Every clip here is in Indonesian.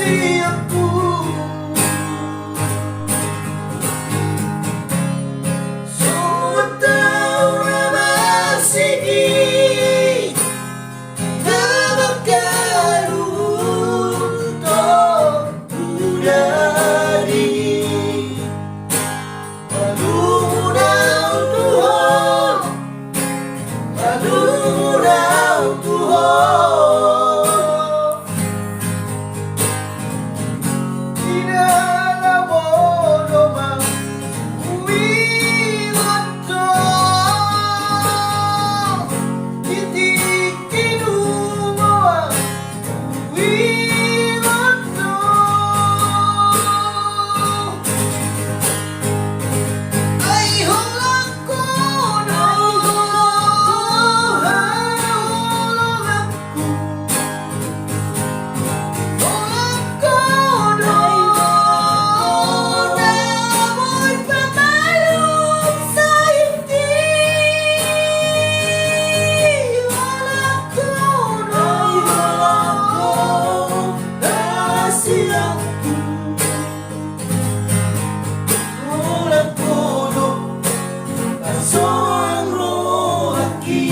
rahasiaku. Semua tahu nama Sigi terbakar untuk udari. Maduna Tuhan, Maduna Tuhan, tidaklah bodoh mengwiwato titik hidup wiwato. Ay holang kono, holang kono, namoy pamalong sa hindi. Holang kono, rahasiaku. Holang kono, seorang rohaki.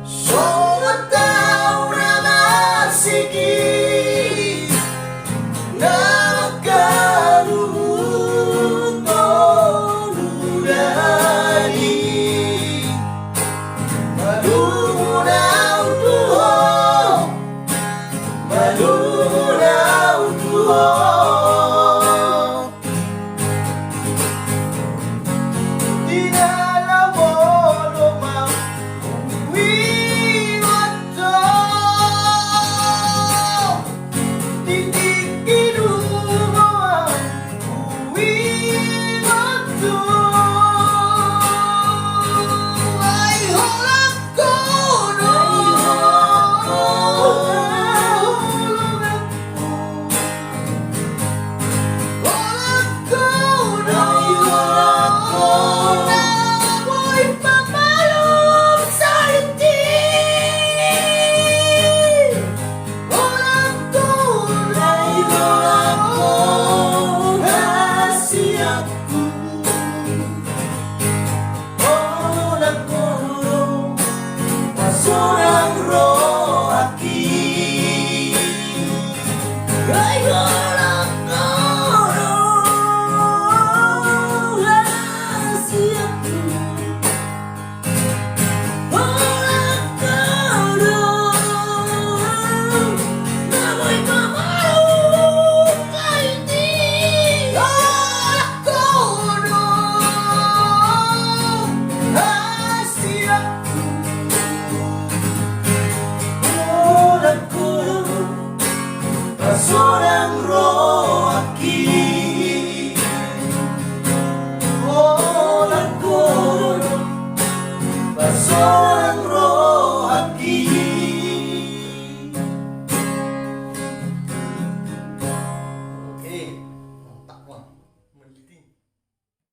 Semua tahu nama Sigi nakakal untuk udari. Maduna Tuhan, Maduna Tuhan, tidaklah bodoh mengwiwato titik hidup wiwato. Ay holang kono, holang kono, namoy pamalong sa hindi. Holang kono, rahasiaku. Holang kono, seorang rohaki. Ay holang kono, rahasiaku. Holang kono, namoy pamalong sa hindi. Holang kono, rahasiaku. Holang kono, seorang rohaki. Holang kono, seorang